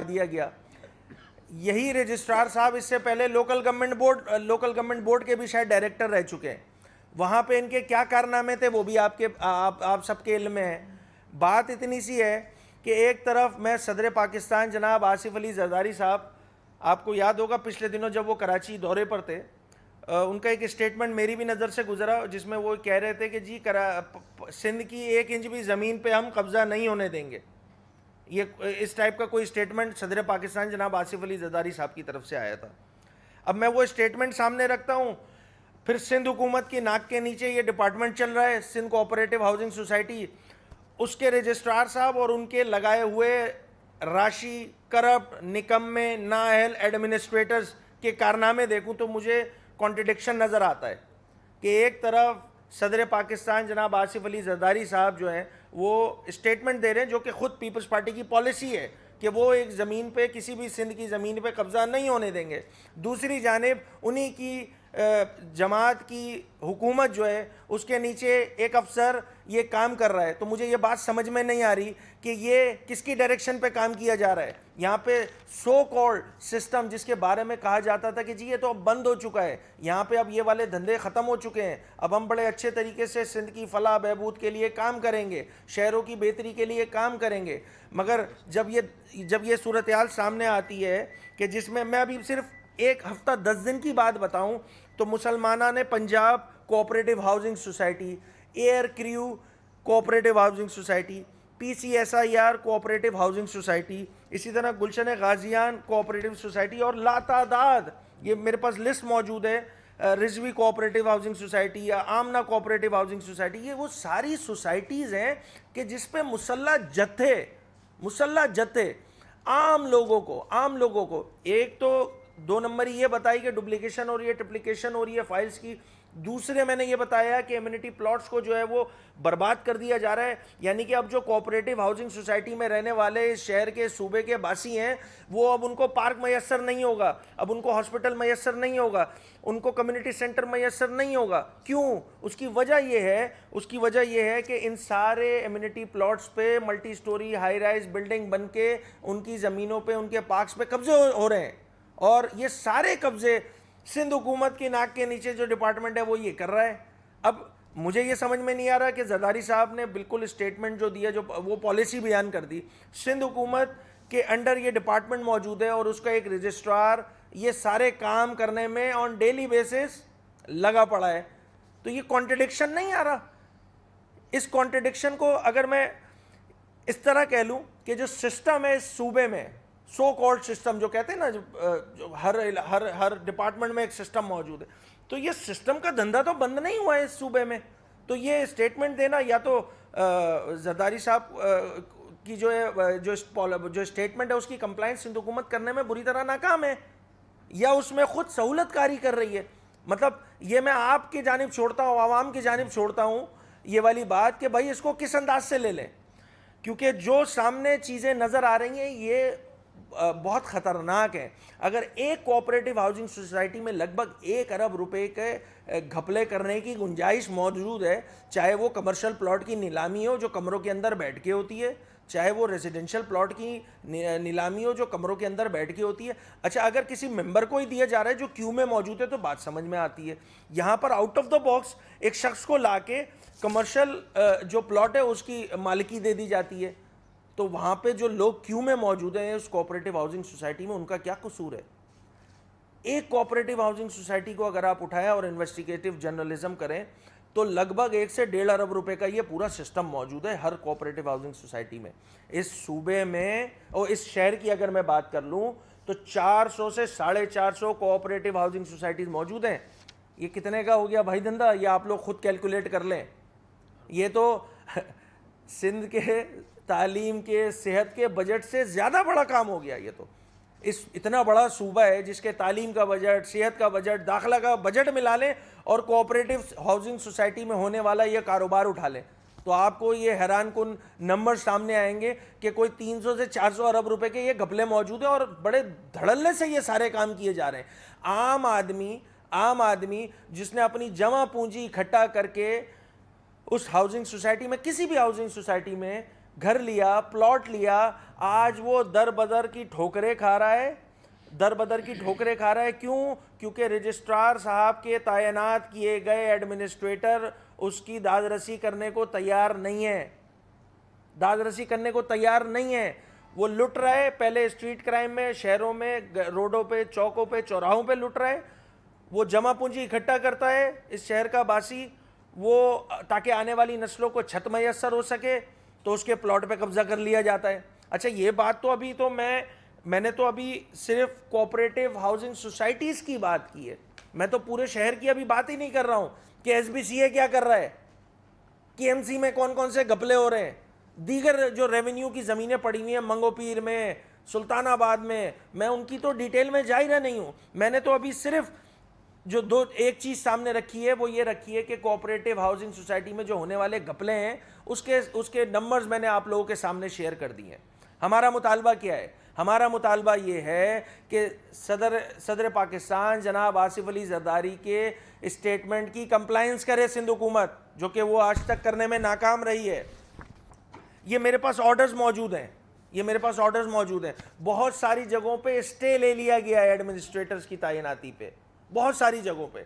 दिया गया। यही रजिस्ट्रार साहब इससे पहले लोकल गवर्नमेंट बोर्ड के भी शायद डायरेक्टर रह चुके हैं। वहाँ पे इनके क्या कारनामे थे वो भी आप सबके इल्म में है। बात इतनी सी है कि एक तरफ मैं सदर पाकिस्तान जनाब आसिफ अली जरदारी साहब, आपको याद होगा पिछले दिनों जब वो कराची दौरे पर थे, उनका एक स्टेटमेंट मेरी भी नज़र से गुजरा जिसमें वो कह रहे थे कि जी सिंध की 1 इंच भी ज़मीन पे हम कब्ज़ा नहीं होने देंगे। ये इस टाइप का कोई स्टेटमेंट सदर पाकिस्तान जनाब आसिफ अली जरदारी साहब की तरफ से आया था। अब मैं वो स्टेटमेंट सामने रखता हूँ, फिर सिंध हुकूमत की नाक के नीचे ये डिपार्टमेंट चल रहा है सिंध कोऑपरेटिव हाउसिंग सोसाइटी, उसके रजिस्ट्रार साहब और उनके लगाए हुए राशि, करप्ट, निकम्मे, नाअहल एडमिनिस्ट्रेटर्स के कारनामे देखूं तो मुझे कॉन्ट्रडिक्शन नज़र आता है कि एक तरफ सदर पाकिस्तान जनाब आसिफ अली जरदारी साहब जो हैं वो स्टेटमेंट दे रहे हैं जो कि खुद पीपल्स पार्टी की पॉलिसी है कि वो एक ज़मीन पे, किसी भी सिंध की ज़मीन पे कब्ज़ा नहीं होने देंगे। दूसरी जानिब उन्हीं की जमात की हुकूमत जो है उसके नीचे एक अफसर ये काम कर रहा है। तो मुझे ये बात समझ में नहीं आ रही कि ये किसकी डायरेक्शन पे काम किया जा रहा है। यहाँ पे सो कॉल्ड सिस्टम जिसके बारे में कहा जाता था कि जी ये तो अब बंद हो चुका है, यहाँ पे अब ये वाले धंधे ख़त्म हो चुके हैं, अब हम बड़े अच्छे तरीके से सिंध की फलाह बहबूद के लिए काम करेंगे, शहरों की बेहतरी के लिए काम करेंगे। मगर जब ये सूरत हाल सामने आती है कि जिसमें मैं अभी सिर्फ 1 हफ्ता 10 दिन की बात बताऊं तो मुसलमाना ने Punjab cooperative housing society, air crew cooperative housing society, PCSIR cooperative housing society, इसी तरह गुलशन गाजियान कोऑपरेटिव सोसाइटी और लातादाद, ये मेरे पास लिस्ट मौजूद है, रिजवी कोऑपरेटिव हाउसिंग सोसाइटी या आमना कोऑपरेटिव हाउसिंग सोसाइटी, ये वो सारी सोसाइटीज़ हैं कि जिस पे मुसल्ला जत्थे आम लोगों को एक तो 2 नंबर ये बताई कि डुप्लीकेशन हो रही है, ट्रिप्लीकेशन हो रही है फाइल्स की। दूसरे मैंने ये बताया कि एमिनिटी प्लॉट्स को जो है वो बर्बाद कर दिया जा रहा है, यानी कि अब जो कोऑपरेटिव हाउसिंग सोसाइटी में रहने वाले इस शहर के सूबे के बासी हैं वो अब उनको पार्क मैसर नहीं होगा, अब उनको हॉस्पिटल मैसर नहीं होगा, उनको कम्युनिटी सेंटर मैसर नहीं होगा। क्यों? उसकी वजह यह है कि इन सारे एमिनिटी प्लॉट्स पे multi storey high rise building बन के उनकी ज़मीनों पर, उनके पार्क्स पे कब्जे हो रहे हैं और ये सारे कब्जे सिंध हुकूमत की नाक के नीचे जो डिपार्टमेंट है वो ये कर रहा है। अब मुझे ये समझ में नहीं आ रहा कि जरदारी साहब ने बिल्कुल स्टेटमेंट जो दिया, जो वो पॉलिसी बयान कर दी, सिंध हुकूमत के अंडर ये डिपार्टमेंट मौजूद है और उसका एक रजिस्ट्रार ये सारे काम करने में ऑन डेली बेसिस लगा पड़ा है। तो ये कॉन्ट्रडिक्शन नहीं आ रहा? इस कॉन्ट्रडिक्शन को अगर मैं इस तरह कह लूँ कि जो सिस्टम है इस सूबे में, सो कॉल्ड सिस्टम जो कहते हैं ना, जो हर डिपार्टमेंट में एक सिस्टम मौजूद है, तो ये सिस्टम का धंधा तो बंद नहीं हुआ है इस सूबे में। तो ये स्टेटमेंट देना या तो जरदारी साहब की जो स्टेटमेंट है उसकी कंप्लाइंस सिंध हुकूमत करने में बुरी तरह नाकाम है या उसमें खुद सहूलतकारी कर रही है। मतलब ये मैं आपकी जानिब छोड़ता हूँ, आवाम की जानिब छोड़ता हूँ ये वाली बात कि भाई इसको किस अंदाज से ले लें, क्योंकि जो सामने चीज़ें नज़र आ रही हैं ये बहुत ख़तरनाक है। अगर एक कोऑपरेटिव हाउसिंग सोसाइटी में लगभग 1 अरब रुपए के घपले करने की गुंजाइश मौजूद है, चाहे वो कमर्शियल प्लॉट की नीलामी हो जो कमरों के अंदर बैठ के होती है, चाहे वो रेजिडेंशियल प्लॉट की नीलामी हो जो कमरों के अंदर बैठ के होती है। अच्छा, अगर किसी मेंबर को ही दिया जा रहा है जो क्यू में मौजूद है तो बात समझ में आती है। यहाँ पर आउट ऑफ द बॉक्स एक शख्स को ला के कमर्शियल जो प्लॉट है उसकी मालिकी दे दी जाती है, तो वहाँ पे जो लोग क्यू में मौजूद हैं उस कोऑपरेटिव हाउसिंग सोसाइटी में उनका क्या कसूर है? एक कोऑपरेटिव हाउसिंग सोसाइटी को अगर आप उठाएं और इन्वेस्टिगेटिव जर्नलिज्म करें तो लगभग 1 से 1.5 अरब रुपए का ये पूरा सिस्टम मौजूद है हर कोऑपरेटिव हाउसिंग सोसाइटी में। इस सूबे में और इस शहर की अगर मैं बात कर लूँ तो 400 से 450 कोऑपरेटिव हाउसिंग सोसाइटीज़ मौजूद हैं। ये कितने का हो गया भाई धंधा? ये आप लोग खुद कैलकुलेट कर लें। ये तो सिंध के तालीम के, सेहत के बजट से ज़्यादा बड़ा काम हो गया। ये तो इतना बड़ा सूबा है जिसके तालीम का बजट, सेहत का बजट, दाखिला का बजट मिला लें और कोऑपरेटिव हाउसिंग सोसाइटी में होने वाला ये कारोबार उठा लें तो आपको ये हैरान कुन नंबर सामने आएंगे कि कोई 300 से 400 अरब रुपए के ये घपले मौजूद हैं और बड़े धड़ल्ले से ये सारे काम किए जा रहे हैं। आम आदमी जिसने अपनी जमा पूंजी इकट्ठा करके उस हाउसिंग सोसाइटी में, किसी भी हाउसिंग सोसाइटी में घर लिया, प्लॉट लिया, आज वो दर बदर की ठोकरें खा रहा है, दर बदर की ठोकरें खा रहा है। क्यों? क्योंकि रजिस्ट्रार साहब के तैनात किए गए एडमिनिस्ट्रेटर उसकी दादरसी करने को तैयार नहीं है, दादरसी करने को तैयार नहीं है। वो लुट रहा है, पहले स्ट्रीट क्राइम में, शहरों में, रोडों पे, चौकों पे, चौराहों पे लुट रहा है। वो जमा पूंजी इकट्ठा करता है इस शहर का बासी, वो ताकि आने वाली नस्लों को छत मैसर हो सके, तो उसके प्लॉट पे कब्जा कर लिया जाता है। अच्छा, ये बात तो अभी तो मैंने तो अभी सिर्फ कोऑपरेटिव हाउसिंग सोसाइटीज की बात की है, मैं तो पूरे शहर की अभी बात ही नहीं कर रहा हूं कि एसबीसीए क्या कर रहा है, केएमसी में कौन कौन से घपले हो रहे हैं, दीगर जो रेवेन्यू की ज़मीनें पड़ी हुई हैं मंगोपीर में, सुल्तानाबाद में, मैं उनकी तो डिटेल में जा ही रहा नहीं हूँ। मैंने तो अभी सिर्फ जो एक चीज़ सामने रखी है वो ये रखी है कि कोऑपरेटिव हाउसिंग सोसाइटी में जो होने वाले घपले हैं उसके नंबर्स मैंने आप लोगों के सामने शेयर कर दिए हैं। हमारा मुतालबा क्या है? हमारा मुतालबा ये है कि सदर पाकिस्तान जनाब आसिफ अली जरदारी के स्टेटमेंट की कंप्लायंस करे सिंध हुकूमत, जो कि वो आज तक करने में नाकाम रही है। ये मेरे पास ऑर्डर्स मौजूद हैं, ये मेरे पास ऑर्डर्स मौजूद हैं। बहुत सारी जगहों पे स्टे ले लिया गया है एडमिनिस्ट्रेटर्स की तैनाती पे, बहुत सारी जगहों पे।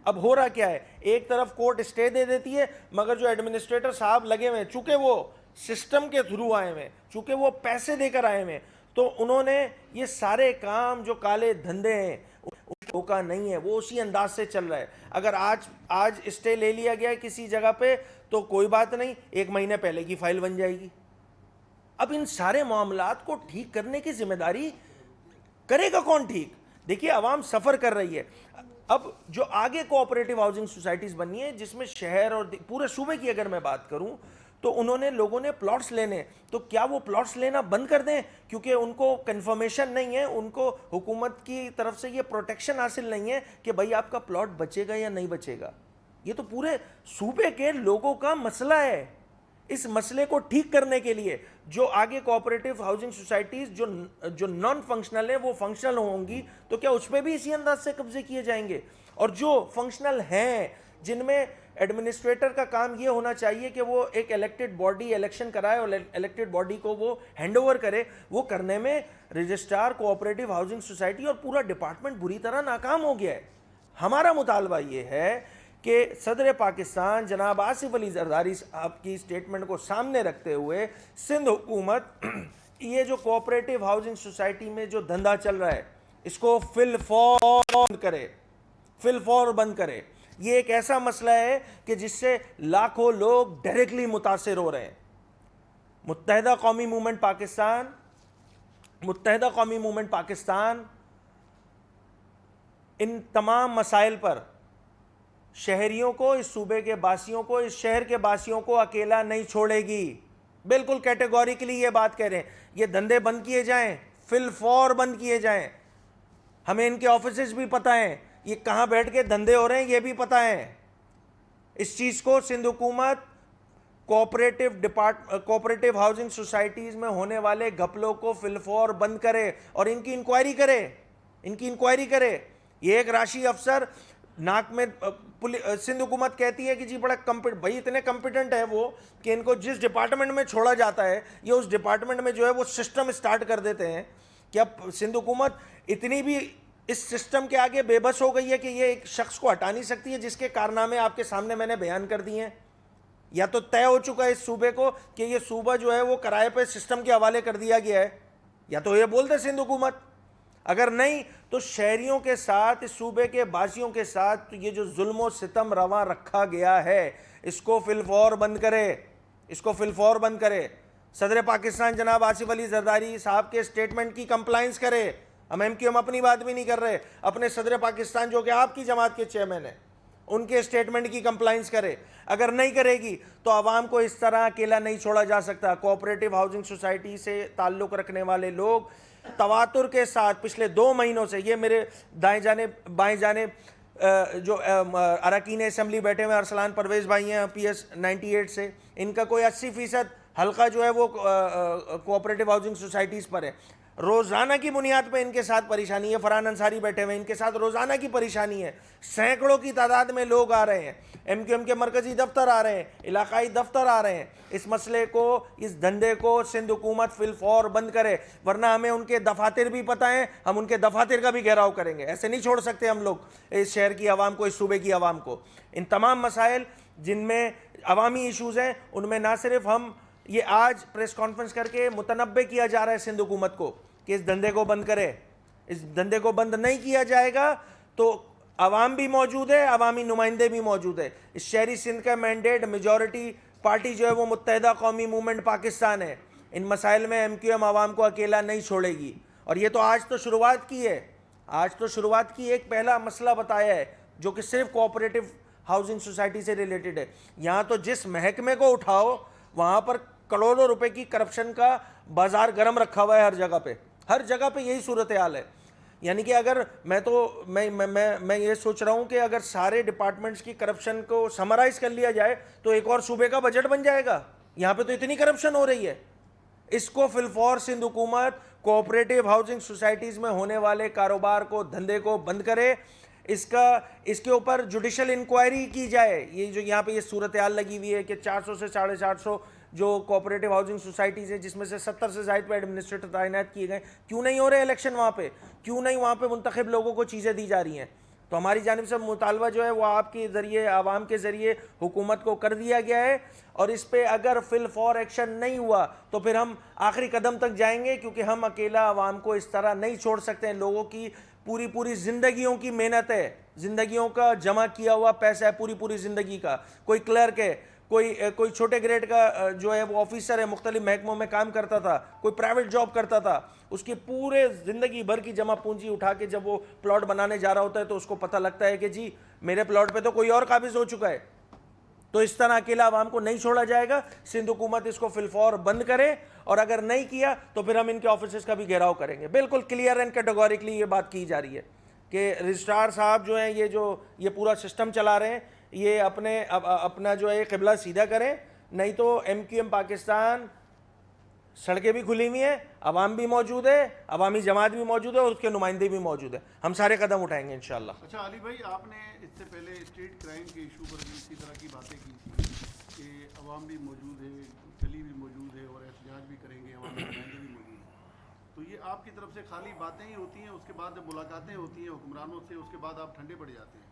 अब हो रहा क्या है, एक तरफ कोर्ट स्टे दे देती है, मगर जो एडमिनिस्ट्रेटर साहब लगे हुए हैं, चूंकि वो सिस्टम के थ्रू आए हुए, चूंकि वो पैसे देकर आए हुए, तो उन्होंने ये सारे काम जो काले धंधे हैं रोका नहीं है, वो उसी अंदाज से चल रहा है। अगर आज स्टे ले लिया गया है किसी जगह पे तो कोई बात नहीं, 1 महीने पहले की फाइल बन जाएगी। अब इन सारे मामलात को ठीक करने की जिम्मेदारी करेगा कौन ठीक? देखिए, आवाम सफर कर रही है। अब जो आगे कोऑपरेटिव हाउसिंग सोसाइटीज बनी है जिसमें शहर और पूरे सूबे की अगर मैं बात करूं, तो उन्होंने लोगों ने प्लॉट्स लेने, तो क्या वो प्लॉट्स लेना बंद कर दें क्योंकि उनको कंफर्मेशन नहीं है, उनको हुकूमत की तरफ से ये प्रोटेक्शन हासिल नहीं है कि भाई आपका प्लॉट बचेगा या नहीं बचेगा? ये तो पूरे सूबे के लोगों का मसला है। इस मसले को ठीक करने के लिए जो आगे कोऑपरेटिव हाउसिंग सोसाइटीज जो नॉन फंक्शनल है वो फंक्शनल होंगी, तो क्या उस पर भी इसी अंदाज से कब्जे किए जाएंगे? और जो फंक्शनल हैं, जिनमें एडमिनिस्ट्रेटर का काम ये होना चाहिए कि वो एक इलेक्टेड बॉडी इलेक्शन कराए और इलेक्टेड बॉडी को वो हैंडओवर करे, वो करने में रजिस्ट्रार, कोऑपरेटिव हाउसिंग सोसाइटी और पूरा डिपार्टमेंट बुरी तरह नाकाम हो गया है। हमारा मुतालबा ये है कि सदर पाकिस्तान जनाब आसिफ अली जरदारी साहब की स्टेटमेंट को सामने रखते हुए सिंध हुकूमत ये जो कोऑपरेटिव हाउसिंग सोसाइटी में जो धंधा चल रहा है इसको फिल फौर बंद करे। ये एक ऐसा मसला है कि जिससे लाखों लोग डायरेक्टली मुतासिर हो रहे हैं। मुत्तहिदा कौमी मूवमेंट पाकिस्तान इन तमाम मसाइल पर शहरियों को, इस सूबे के बासियों को, इस शहर के बासियों को अकेला नहीं छोड़ेगी। बिल्कुल कैटेगोरिकली ये बात कह रहे हैं, ये धंधे बंद किए जाएं, फिल फौर बंद किए जाएं। हमें इनके ऑफिसेज भी पता हैं, ये कहां बैठ के धंधे हो रहे हैं ये भी पता है। इस चीज को सिंध हुकूमत कोऑपरेटिव हाउसिंग सोसाइटीज में होने वाले घपलों को फिलफौर बंद करे और इनकी इंक्वायरी करे। ये एक राशि अफसर नाक में सिंध हुकूमत कहती है कि जी बड़ा भाई इतने कॉम्पिटेंट है वो कि इनको जिस डिपार्टमेंट में छोड़ा जाता है ये उस डिपार्टमेंट में जो है वो सिस्टम स्टार्ट कर देते हैं। कि अब सिंध हुकूमत इतनी भी इस सिस्टम के आगे बेबस हो गई है कि ये एक शख्स को हटा नहीं सकती है जिसके कारनामे आपके सामने मैंने बयान कर दिए हैं। या तो तय हो चुका है इस सूबे को कि ये सूबा जो है वो किराए पे सिस्टम के हवाले कर दिया गया है, या तो ये बोलते सिंध हुकूमत। अगर नहीं तो शहरियों के साथ, इस सूबे के बासियों के साथ तो ये जो जुल्म सितम रवा रखा गया है इसको फिलफौर बंद करे। सदर पाकिस्तान जनाब आसिफ अली जरदारी साहब के स्टेटमेंट की कंप्लायंस करे। हम अपनी बात भी नहीं कर रहे, अपने सदर पाकिस्तान जो कि आपकी जमात के चेयरमैन है उनके स्टेटमेंट की कंप्लायंस करे। अगर नहीं करेगी तो आवाम को इस तरह अकेला नहीं छोड़ा जा सकता। कोऑपरेटिव हाउसिंग सोसाइटी से ताल्लुक़ रखने वाले लोग तवातुर के साथ पिछले 2 महीनों से, ये मेरे दाएं जाने बाएं जाने जो अरकान असम्बली बैठे हुए अरसलान परवेज़ भाई हैं PS 98 से, इनका कोई 80% हल्का जो है वो कोऑपरेटिव हाउसिंग सोसाइटीज़ पर है। रोजाना की बुनियाद पे इनके साथ परेशानी है। फरहान अंसारी बैठे हुए, इनके साथ रोजाना की परेशानी है। सैकड़ों की तादाद में लोग आ रहे हैं, MQM के मरकजी दफ्तर आ रहे हैं, इलाकाई दफ्तर आ रहे हैं। इस मसले को, इस धंधे को सिंध हुकूमत फिलफौर बंद करे, वरना हमें उनके दफातर भी पता है, हम उनके दफातर का भी घेराव करेंगे। ऐसे नहीं छोड़ सकते हम लोग इस शहर की आवाम को, इस सूबे की आवाम को। इन तमाम मसाइल जिनमें अवामी इशूज़ हैं, उनमें ना सिर्फ हम ये आज प्रेस कॉन्फ्रेंस करके मुतनब्बे किया जा रहा है सिंध हुकूमत को कि इस धंधे को बंद करे। इस धंधे को बंद नहीं किया जाएगा तो अवाम भी मौजूद है, अवामी नुमाइंदे भी मौजूद है। इस शहरी सिंध का मैंडेट, मेजॉरिटी पार्टी जो है वो मुत्तहिदा कौमी मूवमेंट पाकिस्तान है। इन मसाइल में MQM आवाम को अकेला नहीं छोड़ेगी। और ये तो आज तो शुरुआत की है, आज तो शुरुआत की। एक पहला मसला बताया है जो कि सिर्फ कोऑपरेटिव हाउसिंग सोसाइटी से रिलेटेड है। यहाँ तो जिस महकमे को उठाओ वहाँ पर करोड़ों रुपए की करप्शन का बाजार गर्म रखा हुआ है। हर जगह पे यही सूरत हाल है। यानी कि अगर मैं ये सोच रहा हूँ कि अगर सारे डिपार्टमेंट्स की करप्शन को समराइज कर लिया जाए तो एक और सूबे का बजट बन जाएगा। यहाँ पे तो इतनी करप्शन हो रही है। इसको फिलफौर सिंध हुकूमत कोऑपरेटिव हाउसिंग सोसाइटीज़ में होने वाले कारोबार को, धंधे को बंद करे। इसके ऊपर जुडिशल इंक्वायरी की जाए। ये जो यहाँ पे ये सूरत हाल लगी हुई है कि 400 से 450 जो कोऑपरेटिव हाउसिंग सोसाइटीज़ हैं, जिसमें से 70 से ज़ायद पे एडमिनिस्ट्रेटर तैनात किए गए, क्यों नहीं हो रहे इलेक्शन वहाँ पे? क्यों नहीं वहाँ पे मुंतखब लोगों को चीज़ें दी जा रही हैं? तो हमारी जानिब से मुतालबा जो है वो आपके ज़रिए, आवाम के ज़रिए हुकूमत को कर दिया गया है। और इस पर अगर फिल फॉर एक्शन नहीं हुआ तो फिर हम आखिरी कदम तक जाएंगे, क्योंकि हम अकेला आवाम को इस तरह नहीं छोड़ सकते हैं। लोगों की पूरी ज़िंदगियों की मेहनत है, ज़िंदगियों का जमा किया हुआ पैसा है, पूरी ज़िंदगी का। कोई क्लर्क है, कोई छोटे ग्रेड का जो है वो ऑफिसर है, मुख्तलिफ महकमों में काम करता था, कोई प्राइवेट जॉब करता था। उसकी पूरे ज़िंदगी भर की जमा पूंजी उठा के जब वो प्लॉट बनाने जा रहा होता है तो उसको पता लगता है कि जी मेरे प्लॉट पे तो कोई और काबिज हो चुका है। तो इस तरह अकेला आवाम को नहीं छोड़ा जाएगा। सिंध हुकूमत इसको फिलफौर बंद करे, और अगर नहीं किया तो फिर हम इनके ऑफिस का भी घेराव करेंगे। बिल्कुल क्लियर एंड कैटेगोरिकली ये बात की जा रही है कि रजिस्ट्रार साहब जो हैं, ये पूरा सिस्टम चला रहे हैं, ये अपना जो है क़िबला सीधा करें, नहीं तो MQM पाकिस्तान, सड़कें भी खुली हुई हैं, अवाम भी मौजूद है, अवामी जमात भी मौजूद है और उसके नुमाइंदे भी मौजूद है। हम सारे कदम उठाएंगे इंशाअल्लाह। अच्छा अली भाई, आपने इससे पहले स्ट्रीट क्राइम के इशू पर भी इसी तरह की बातें की थी कि अवाम भी मौजूद है, गली भी मौजूद है और एहतजाज भी करेंगे, अवामी नुमाइंदे भी मौजूद हैं। तो ये आपकी तरफ से खाली बातें ही होती हैं, उसके बाद जब मुलाकातें होती हैं हुक्मरानों से, उसके बाद आप ठंडे पड़ जाते हैं।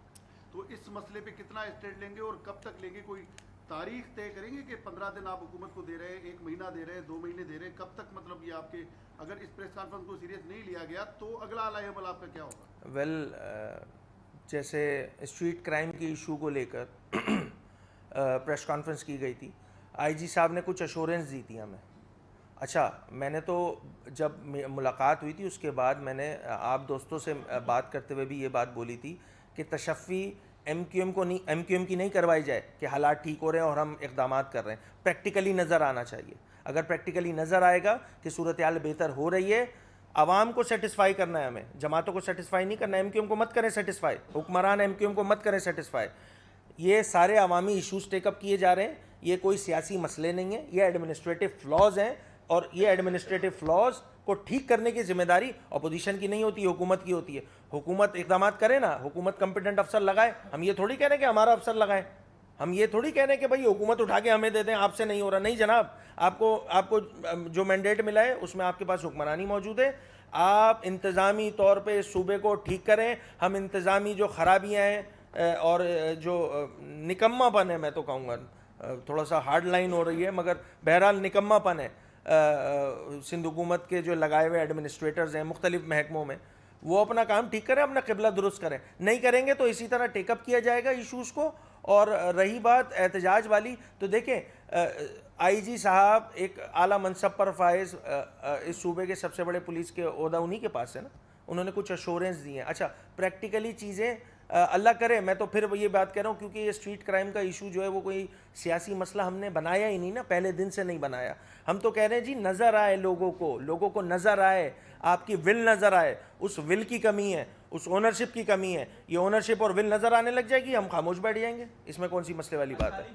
तो इस मसले पे कितना स्टेट लेंगे और कब तक लेंगे? कोई तारीख तय करेंगे कि 15 दिन आप हुकूमत को दे रहे हैं, 1 महीना दे रहे हैं, 2 महीने दे रहे हैं, कब तक? मतलब ये आपके, अगर इस प्रेस कॉन्फ्रेंस को सीरियस नहीं लिया गया तो अगला अमल आपका क्या होगा? वेल, जैसे स्ट्रीट क्राइम के इशू को लेकर प्रेस कॉन्फ्रेंस की गई थी, IG साहब ने कुछ अश्योरेंस दी थी हमें। अच्छा, मैंने तो जब मुलाकात हुई थी उसके बाद मैंने आप दोस्तों से बात करते हुए भी ये बात बोली थी कि तशफ़ी MQM की नहीं करवाई जाए कि हालात ठीक हो रहे हैं और हम इक़दाम कर रहे हैं। प्रैक्टिकली नज़र आना चाहिए। अगर प्रैक्टिकली नज़र आएगा कि सूरत हाल बेहतर हो रही है, आवाम को सेटिस्फाई करना है, हमें जमातों को सेटिस्फाई नहीं करना। MQM को मत करें सेटिस्फाई, हुक्मरान MQM को मत करें सेटिस्फाई। ये सारे अवामी इशूज़ टेकअप किए जा रहे हैं। ये कोई सियासी मसले नहीं हैं, ये एडमिनिस्ट्रेटिव फ्लॉज हैं, और ये एडमिनिस्ट्रेटिव फ्लॉज को ठीक करने की जिम्मेदारी अपोजिशन की नहीं होती है, हुकूमत की होती है। हुकूमत इक़दाम करे ना, हुकूमत कंपिटेंट अफसर लगाए। हम ये थोड़ी कह रहे हैं कि हमारा अफसर लगाए, हम ये थोड़ी कह रहे हैं कि भाई हुकूमत उठा के हमें दे दें, आपसे नहीं हो रहा। नहीं जनाब, आपको जो मैंडेट मिला है उसमें आपके पास हुक्मरानी मौजूद है। आप इंतज़ामी तौर पर इस सूबे को ठीक करें। हम इंतज़ामी जो ख़राबियाँ हैं और जो निकम्मापन है, मैं तो कहूँगा थोड़ा सा हार्ड लाइन हो रही है, मगर बहरहाल निकम्मापन है सिंध हुकूमत के जो लगाए हुए एडमिनिस्ट्रेटर्स हैं मुख्तलिफ महकमों में, वो अपना काम ठीक करें, अपना क़िबला दुरुस्त करें। नहीं करेंगे तो इसी तरह टेकअप किया जाएगा इशूज़ को। और रही बात एहतजाज वाली, तो देखें IG साहब एक आला मनसब पर फाइज, इस सूबे के सबसे बड़े पुलिस के ओहदा उन्हीं के पास है ना, उन्होंने कुछ अश्योरेंस दिए हैं। अच्छा, प्रैक्टिकली चीज़ें अल्लाह करे, मैं तो फिर ये बात कह रहा हूँ क्योंकि ये स्ट्रीट क्राइम का इशू जो है वो कोई सियासी मसला हमने बनाया ही नहीं ना, पहले दिन से नहीं बनाया। हम तो कह रहे हैं जी नज़र आए लोगों को नज़र आए, आपकी विल नज़र आए। उस विल की कमी है, उस ओनरशिप की कमी है। ये ओनरशिप और विल नज़र आने लग जाएगी, हम खामोश बैठ जाएंगे। इसमें कौन सी मसले वाली बात है?